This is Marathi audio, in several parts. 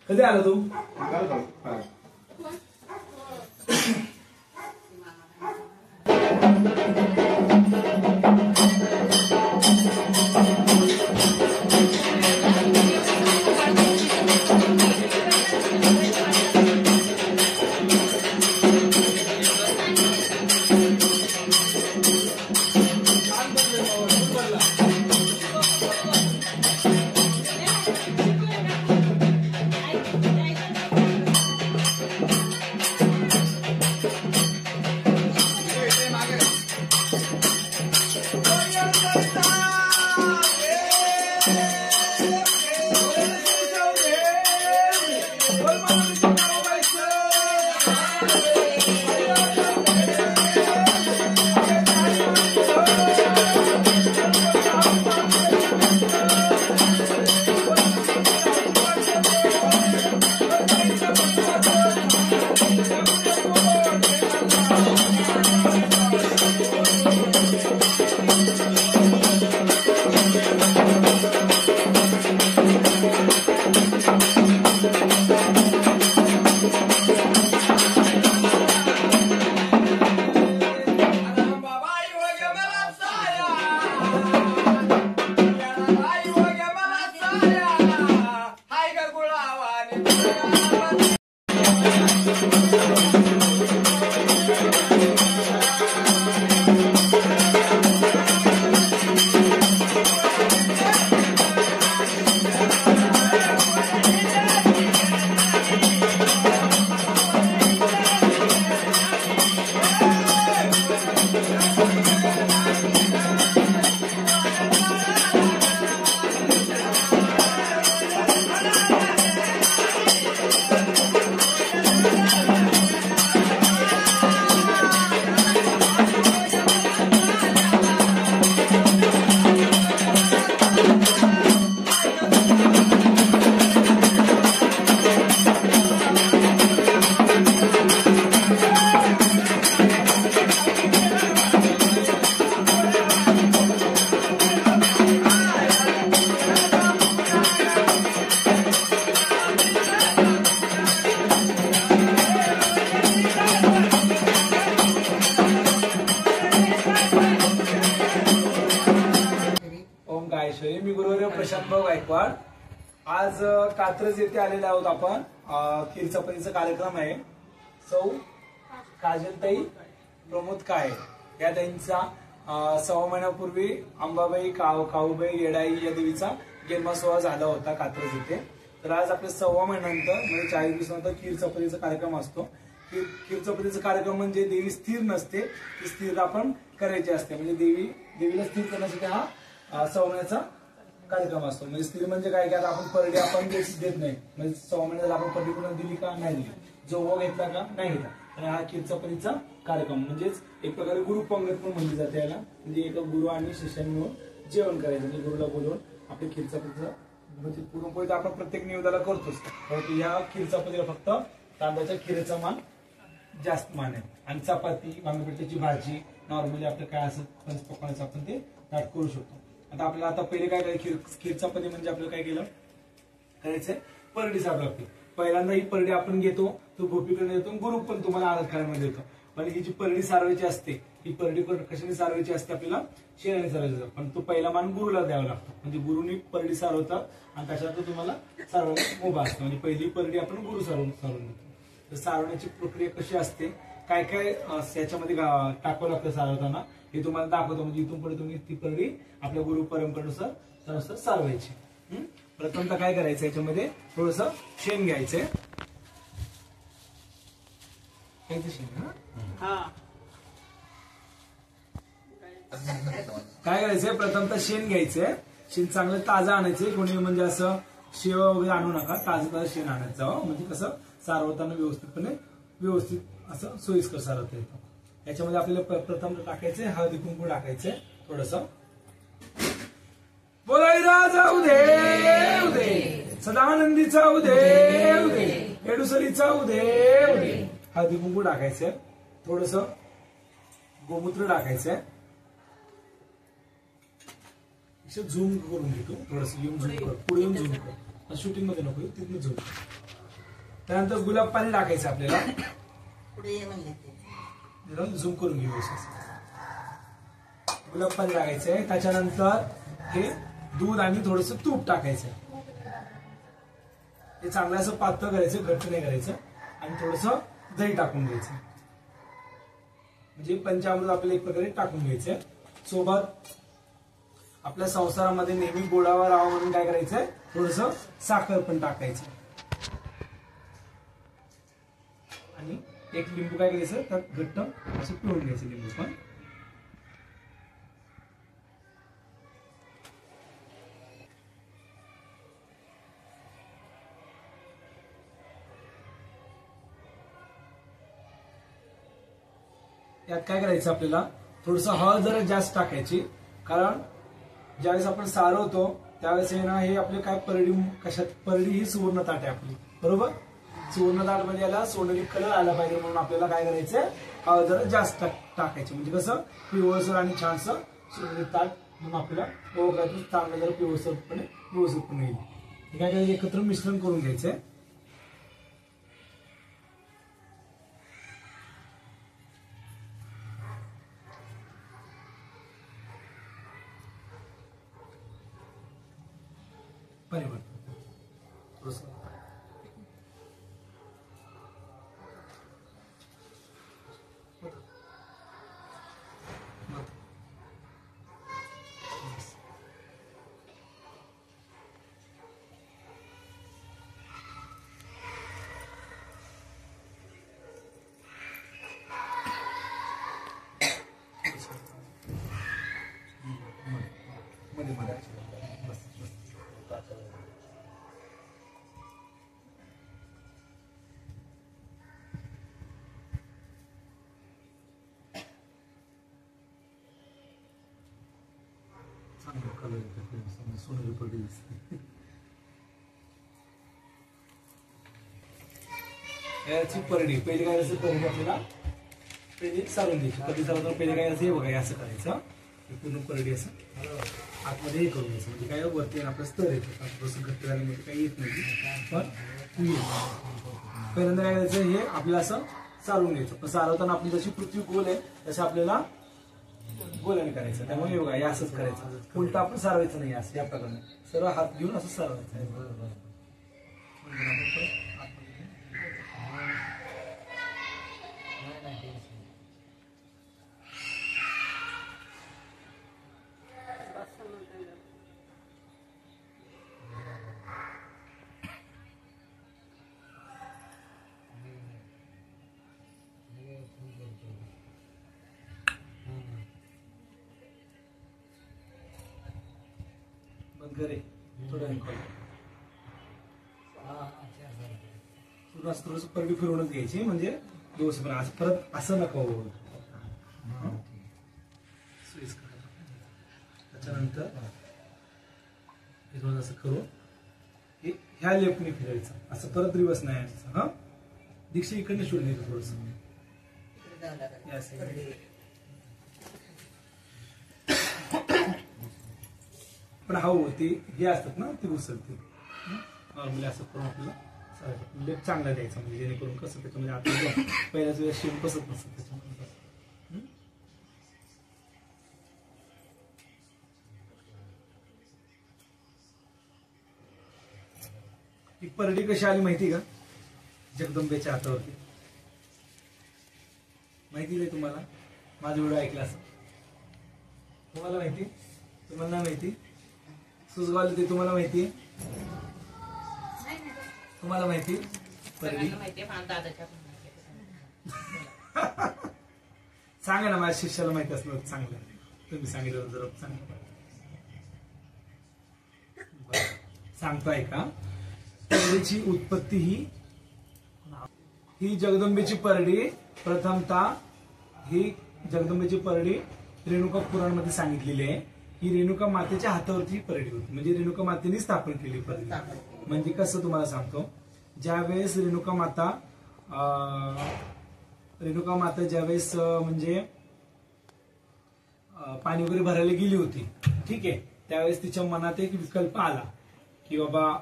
कधी आला तू? मंडळी, मी गुरुवर्य प्रशांत भाऊ गायकवाड. आज कात्रज येथे आलेले आहोत आपण. खीर चपातीचा कार्यक्रम आहे. सौ काजलताई प्रमोद काळे या ताईंचा 6 महिन्यापूर्वी अंबाबाई काऊबाई येडाई या देवीचा जन्मोत्सव झाला होता कात्रज येथे. तर आज आपल्या 6 महिन्यानंतर म्हणजे 40 दिवसानंतर खीर चपातीचा कार्यक्रम असतो. खीर चपातीचा कार्यक्रम म्हणजे देवी स्थिर नसते, ती स्थिर आपण करायची असते. म्हणजे देवीला स्थिर करण्यासाठी हा 6 महिन्याचा कार्यक्रम असतो. म्हणजे स्थिर म्हणजे काय की आता आपण परडी आपण देत नाही, म्हणजे 6 महिन्याला आपण परडी कोणाला दिली का नाही दिली, जो घेतला का नाही घेतला. आणि हा खीर चपातीचा कार्यक्रम म्हणजेच एक प्रकारे गुरु पंगत पण म्हणली जाते याला. म्हणजे एक गुरु आणि शिष्याने मिळून जेवण करायचं, म्हणजे गुरुला बोलवून आपली खीर चपातीचा म्हणजे पुरणपोळी तर आपण प्रत्येक निवेदाला करतोच, परंतु या खीर चपातीला फक्त तांदळाच्या खीरेचा मान जास्त मान आहे. आणि चपाती वांगीबटाट्याची भाजी नॉर्मली आपलं काय असं पंचपक्वान्नाचं आपण ते ताट करू शकतो. आता आपल्याला पहिले काय करायचं, खीर चपाती म्हणजे आपल्याला काय केलं करायचंय, परडी सारवं लागते. पहिल्यांदा ही परडी आपण घेतो, तो गोपीकडे देतो, गुरु पण तुम्हाला आळत खाण्यामध्ये देतो. पण ही जी परडी सारवायची असते, ही परडी कशाने सारवायची असते, आपल्याला शेणाने सारवायची. पण तो पहिला मान गुरुला द्यावा लागतो. म्हणजे गुरुनी परडी सारवतात आणि त्याच्यात तुम्हाला सारवण्यास मुभा असतो. म्हणजे पहिली परडी आपण गुरु सारवून देतो. तर सारवण्याची प्रक्रिया कशी असते, काय काय याच्यामध्ये टाकावं लागतं सारवताना, हे तुम्हाला दाखवतो. म्हणजे इथून पुढे तुम्ही ती परडी आपल्या गुरु परंपरेनुसार सारवायची. प्रथमतः काय करायचं, याच्यामध्ये थोडस शेण घ्यायचंय. काय करायचंय, प्रथमतः शेण घ्यायचंय. शेण चांगलं ताजं आणायचंय. कोणी म्हणजे असं शेव वगैरे आणू नका, ताजं शेण आणायचं. म्हणजे कसं सारवताना व्यवस्थित असं सोयीस्कर सारवता येतं. याच्यामध्ये आपल्याला प्रथम टाकायचंय हळदी कुंकू टाकायचंय थोडस. बोलायला जाऊ दे उदे, सदानंदीचा उदे उदे, येडुसरीचा उदे उदे. हळदी कुंकू टाकायचंय, थोडस गोमूत्र टाकायचंय. झूम करून घेतो, थोडस येऊन झूम कर, पुढे येऊन झूम कर, शूटिंग मध्ये नको तिथून झूम. त्यानंतर गुलाब पाणी टाकायचं आपल्याला, झूम करून घेऊ. गुलाब पाणी टाकायचंय. त्याच्यानंतर हे दूध आणि थोडस तूप टाकायचं. हे चांगलं असं पातळ करायचं, घट्ट नाही करायचं. आणि थोडस दही टाकून घ्यायचं. म्हणजे पंचामृत आपल्याला एक प्रकारे टाकून घ्यायचं. सोबत आपल्या संसारामध्ये नेहमी गोडावा राहावा म्हणून काय करायचंय, थोडस साखर पण टाकायचं. आणि एक लिंबू काय करायचं, त्यात घट्ट असं पिळून घ्यायचं लिंबू पण. यात काय करायचं, आपल्याला थोडस हळद जरा जास्त टाकायची. कारण ज्यावेळेस आपण सारवतो त्यावेळेस हे ना, हे आपले काय परडी कशात, परडी ही सुवर्ण ताट आहे आपली, बरोबर. सुवर्ण ताट मध्ये याला सोनेरी कलर आला पाहिजे म्हणून आपल्याला काय करायचंय, हळद जरा जास्त टाकायची. म्हणजे कसं पिवळसर आणि छानसं सोनेरी ताट म्हणून आपल्याला ओळखायचं, चांगलं जरा पिवळसरपणे येईल. हे काय करायचं, एकत्र मिश्रण करून घ्यायचंय. सोनेरी परडी दिसते. याची परडी पहिले काय करायचं, परडी आपल्याला पहिले सारून द्यायची. परडी सारवताना पहिले काय करायचं, हे बघा असं करायचं. पूर्ण परडी असं आतमध्ये हे करून घ्यायचं. म्हणजे काय वरती आपलं स्तर येतं, असं घट्ट झाल्यामध्ये काही येत नाही, पण पहिल्यांदा काय करायचं, हे आपल्याला असं सारून घ्यायचं. पण सारवताना आपली जशी पृथ्वी गोल आहे तसं आपल्याला गोलाने करायचं. त्यामुळे बघा हे असंच करायचं, उलट आपण सारवायचं नाही, असं या प्रकारे सर्व हात घेऊन असं सारवायचं. बंद करे थोडं थोडंसं परडी फिरवूनच घ्यायची, म्हणजे दिवस परत असं नको. त्याच्यानंतर असं करू, ह्या लेफ्टने फिरायचं, असं परत रिवर्स नाही. हा दीक्षा इकडनं शोध घ्यायचं थोडस. पण हवं ते हे असतात ना, ते उचलते. नॉर्मली असं करून आपल्याला लेप चांगला द्यायचा, म्हणजे जेणेकरून कसं त्याच्यामध्ये आपल्याला पहिल्याच वेळेस शेम बसत नसतं त्याच्यामध्ये. ही परडी कशी आली माहिती का? जगदंबेच्या हातावरती. माहिती आहे तुम्हाला? माझा व्हिडिओ ऐकला असं. तुम्हाला माहिती? तुम्हाला नाही माहिती? सुजगावले ते तुम्हाला माहिती? तुम्हाला माहिती? परडी सांगा ना, माझ्या शिष्याला माहिती असलं चांगलं. तुम्ही सांगितलं जरा सांगा. सांगताय का? परडीची उत्पत्ती ही जगदंबेची परडी प्रथमतः ही जगदंबेची परडी रेणुका पुराणमध्ये सांगितलेली आहे. ही रेणुका मातेच्या हातावरची परडी होती, म्हणजे रेणुका मातेने स्थापन केली परडी. म्हणजे कसं तुम्हाला सांगतो, ज्यावेळेस रेणुका माता ज्यावेळेस म्हणजे पाणी वगैरे भरायला गेली होती, ठीक आहे, त्यावेळेस तिच्या मनात एक विकल्प आला की बाबा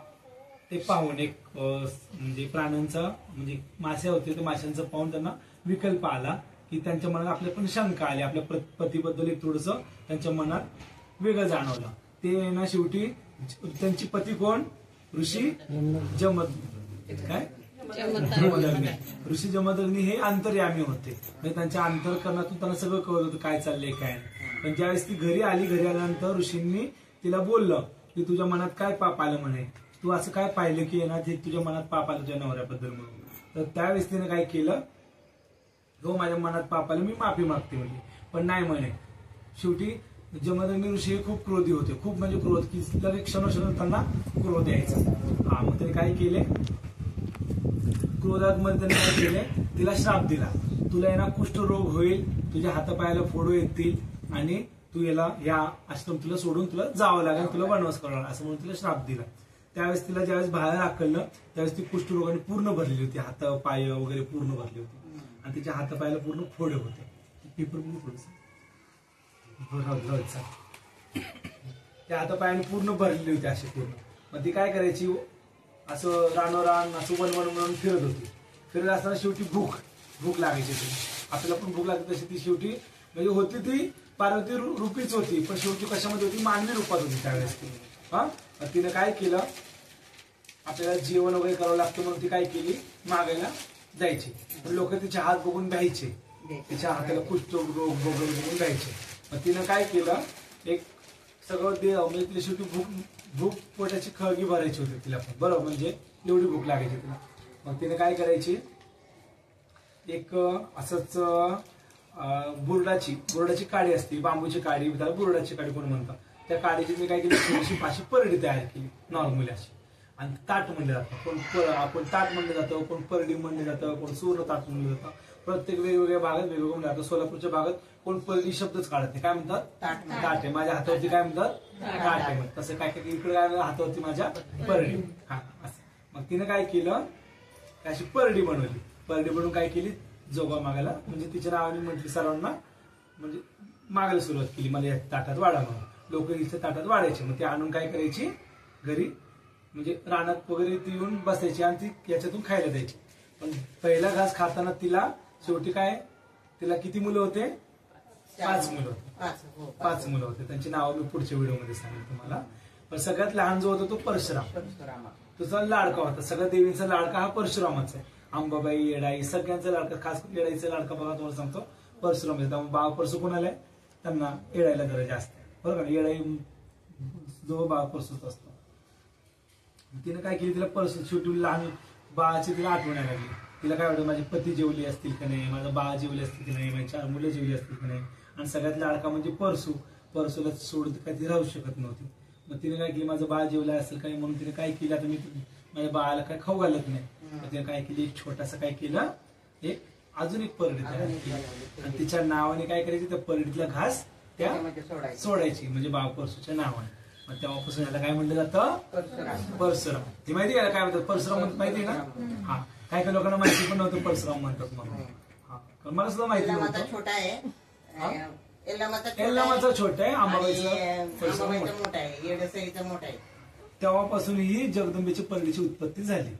ते पाहून एक म्हणजे प्राण्यांचा म्हणजे मासे होते, ते माशांचा पाहून त्यांना विकल्प आला की त्यांच्या मनात आपल्या पण शंका आली, आपल्या पतीबद्दल एक थोडस त्यांच्या मनात वेगळं जाणवलं. ते ना शेवटी त्यांची पती कोण? ऋषी जमदग्नी. ऋषी जमदग्नी हे अंतर्यामी होते, म्हणजे त्यांच्या अंतर्करणातून त्यांना सगळं कळत होतं काय चाललंय काय. पण ज्यावेळेस ती घरी आल्यानंतर ऋषींनी तिला बोललं की तुझ्या मनात काय पाप आलं म्हणे, तू असं काय पाहिलं की ना ते तुझ्या मनात पाप आलं तुझ्या नवऱ्याबद्दल म्हणून. तर त्यावेळेस तिने काय केलं, हो माझ्या मनात पाप आलं, मी माफी मागते म्हणजे. पण नाही म्हणे, शेवटी जमदग्नी ऋषी हे खूप क्रोधी होते, खूप म्हणजे क्रोध की लगेच क्षणोक्षण त्यांना क्रोध यायचा. हा मग त्याने काय केले, क्रोधात मध्ये त्याने काय केले, तिला श्राप दिला. तुला ना कुष्ठरोग होईल, तुझ्या हातापायाला फोडो येतील आणि तू या आश्रम तुला सोडून तुला जावं लागेल, तुला वनवास करावा लागेल, असं म्हणून तिला श्राप दिला. त्यावेळेस तिला ज्यावेळेस बाहेर हाकललं त्यावेळेस ती कुष्ठरोगाने पूर्ण भरलेली होती, हात पाय वगैरे पूर्ण भरली होती आणि तिच्या हातापायाला पूर्ण फोडे होते. पेपर त्या हातापायाने पूर्ण भरलेली होती अशी पूर्ण. मग ती काय करायची, असं रानोरान असं वनवन म्हणून फिरत होती. फिरत असताना शेवटी भूक लागायची. ती आपल्याला पण भूक लागते तशी ती शेवटी म्हणजे होती ती पार्वती रूपीच होती, पण शेवटी कशामध्ये होती, मानवी रूपात होती त्यावेळेस ती. हा तिने काय केलं, आपल्याला जेवण वगैरे करावं लागतं म्हणून ती काय केली, मागायला जायची. पण लोक तिचे हात बघून घ्यायचे, तिच्या हाताला कुष्ठरोग वगैरे बघून घ्यायचे. मग तिनं काय केलं, एक सगळं म्हणजे तिला शेवटी भूक पोटाची खळगी भरायची होती तिला पण, बरोबर, म्हणजे एवढी भूक लागायची तिला. मग तिने काय करायची, एक असंच बुरडाची काडी असते, बांबूची काडी, त्याला बुरडाची काडी कोण म्हणतात, त्या काडीची मी काय केली, थोडीशी पाशी परडी तयार केली नॉर्मली अशी. आणि ताट म्हणलं जातं, आपण ताट म्हणलं जातं, कोण परडी म्हणलं जातं, कोण सुवर्ण ताट म्हणलं जातं. प्रत्येक वेगवेगळ्या भागात वेगवेगळं म्हणलं जातं. सोलापूरच्या भागात कोण परडी शब्दच काढत नाही, काय म्हणतात, ताट आहे. माझ्या हातावरती काय म्हणतात, ताट आहे. तसं काय काय इकडे काय हातावरती माझ्या परडी. हा असं. मग तिने काय केलं, अशी परडी बनवली. परडी बनवून काय केली, जोगा मागायला, म्हणजे तिच्या नावाने म्हटली सर्वांना, म्हणजे मागायला सुरुवात केली, मला या ताटात वाढा म्हणून. लोक इथे ताटात वाढायचे. मग ते आणून काय करायची, घरी म्हणजे रानात वगैरे ती येऊन बसायची आणि ती याच्यातून खायला द्यायची. पण पहिला घास खाताना तिला शेवटी काय, तिला किती मुलं होते, 5 मुलं होते. 5 मुलं होते. त्यांची नावं मी पुढच्या व्हिडिओमध्ये सांगेन तुम्हाला. पण सगळ्यात लहान जो होता तो परशुराम. तुझा लाडका होता. सगळ्या देवींचा लाडका हा परशुरामच आहे. अंबाबाई, येडाई सगळ्यांचा लाडका, खास येडाईचा लाडका बघा तुम्हाला सांगतो परशुराम. त्यामुळे बाळ परशु कोण आलाय त्यांना येडायला जरा जास्त आहे बरोबर. येडाई जो बाळ परशुच असतो. तिने काय केली, तिला परशु शेवटी लहान बाळाची तिला आठवण यायला लागली. तिला काय वाटतं माझे पती जेवली असतील का नाही, माझं बाळ जेवली असतील की नाही, माझी 4 मुलं जेवली असतील की नाही. आणि सगळ्यात लाडका म्हणजे परशुला सोडून काय ती राहू शकत नव्हती. मग तिने काय केली, माझं बाळ जेवलं असेल काही म्हणून तिने काय केलं, आता मी माझ्या बाळाला काय खाऊ घालत नाही. मग तिने काय केली, एक छोटासा काय केलं, अजून एक परडी तयार केली. आणि तिच्या नावाने काय करायची, त्या परडीतला घास त्या सोडायची, म्हणजे बाळ परशुच्या नावाने. मग तेव्हापासून याला काय म्हणलं जातं, परशुराम. ती माहिती आहे काय म्हणतात परशुराम, माहिती आहे ना. हा, काही काही लोकांना माहिती पण नव्हतं परशुराम म्हणतात म्हणून. हा, मला सुद्धा माहिती नव्हतं. छोटा आहे, एल्लामाचा छोटा आहे, आंबाबाईचा मोठा आहे, येडसईचा मोठा आहे. तेव्हापासून ही जगदंबेची परडीची उत्पत्ती झाली.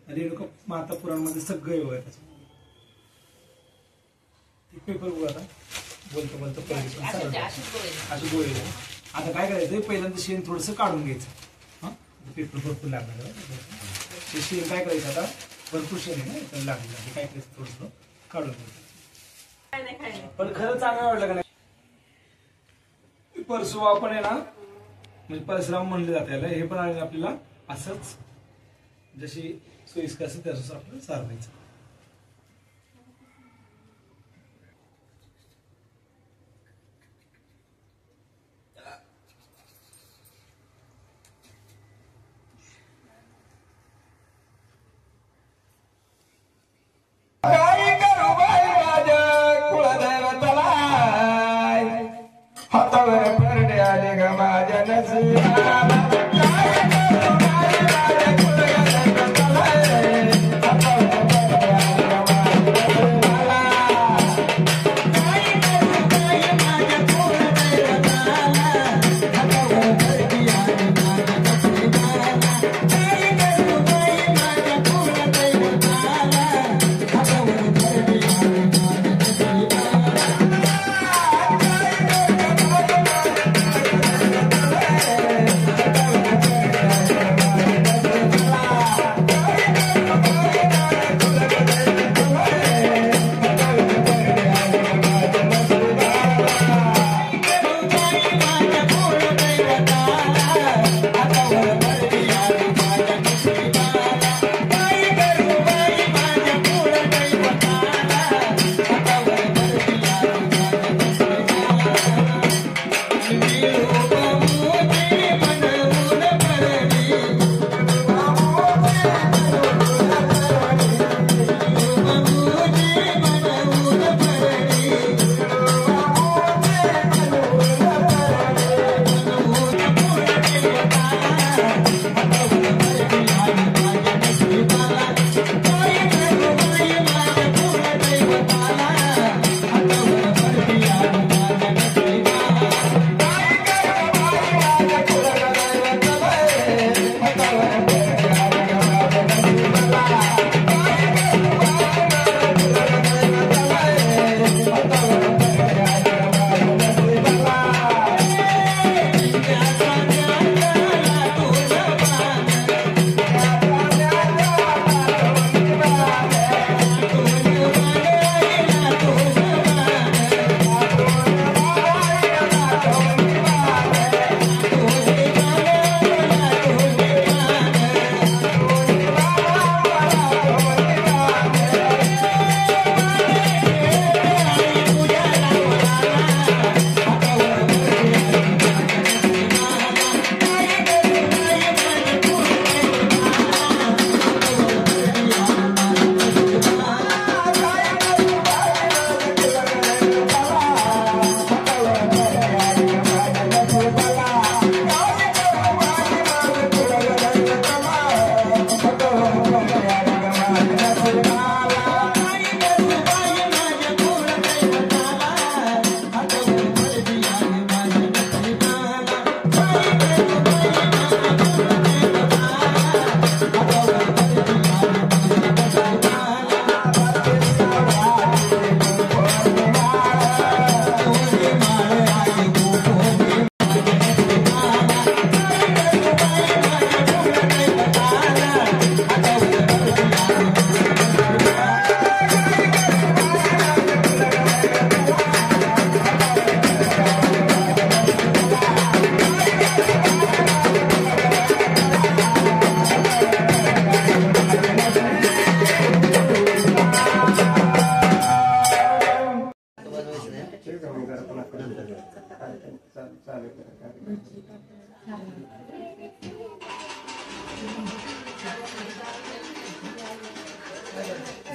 रेणुका माता पुराणमध्ये सगळे आहे त्याच्या. पेपर बघू आता, बोलतो बोलतो अशी गोळी. आता काय करायचं, पहिल्यांदा शेण थोडस काढून घ्यायचं. पेपर भरपूर लागणार. ते शेण काय करायचं, आता भरपूर शेण आहे ना लागलं, काय करायचं थोडस काढून घ्यायचं. पण खरं चांगलं वाटलं का नाही. परशु आपण आहे ना, म्हणजे परशुराम म्हणले जाते याला. हे पण आपल्याला असंच जशी सोयीस्कर असेल तसंच आपल्याला सारवायचं. हातावर परडे आले ग माझ्या नजरा.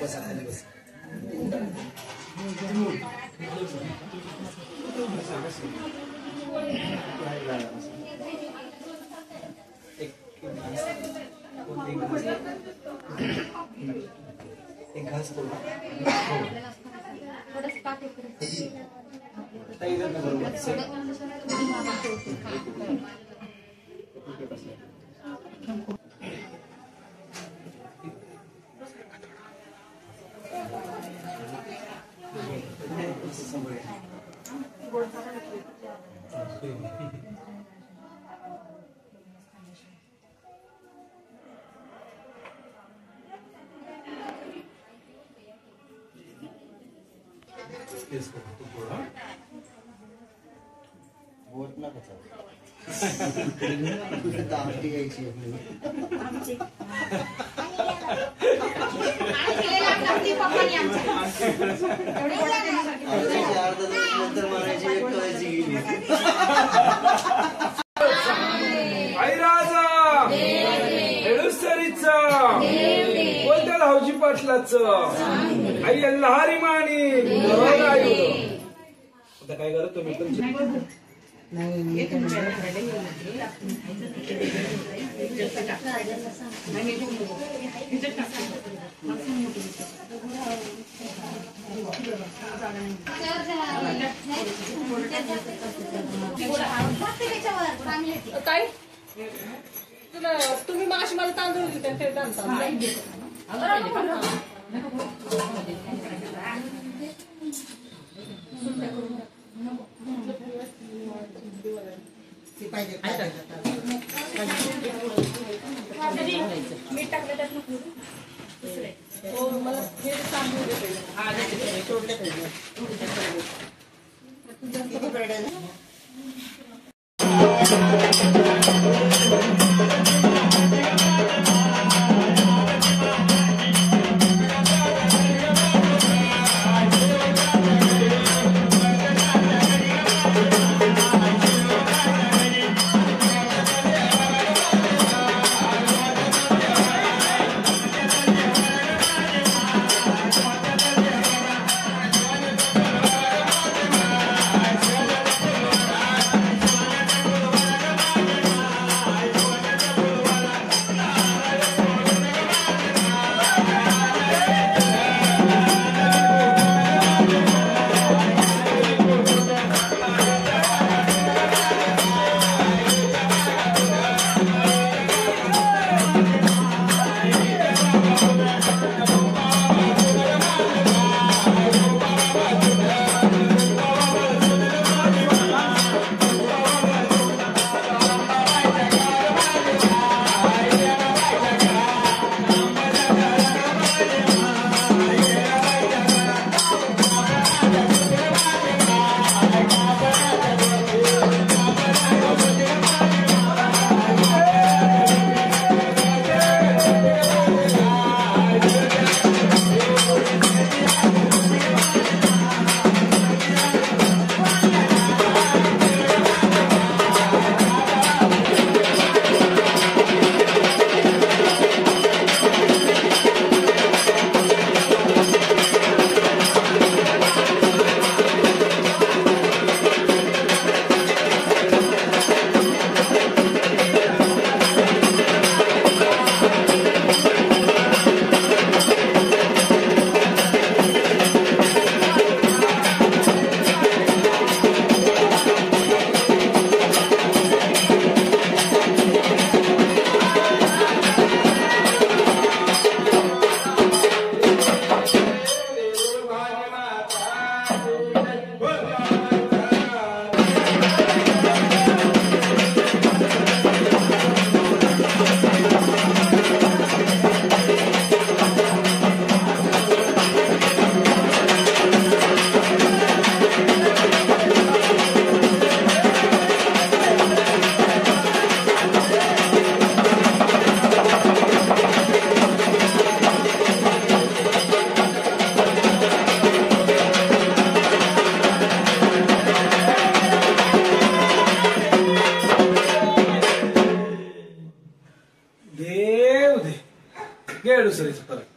बसा खाली बस. एक घास करू बोट ना कसा दाटी यायची नंतर मारायची एक कळायची गेली. आई राजा हेडुसरीचा कोणत्या धावजी पाटलाच आई लहारी माणी आता काय करत तुम्ही काय तुला तुम्ही माशी मला तांदूळ दिले ते मीठ टाकलं त्यात मला हे तांदूळ घेऊ दे घे दुसरीच परत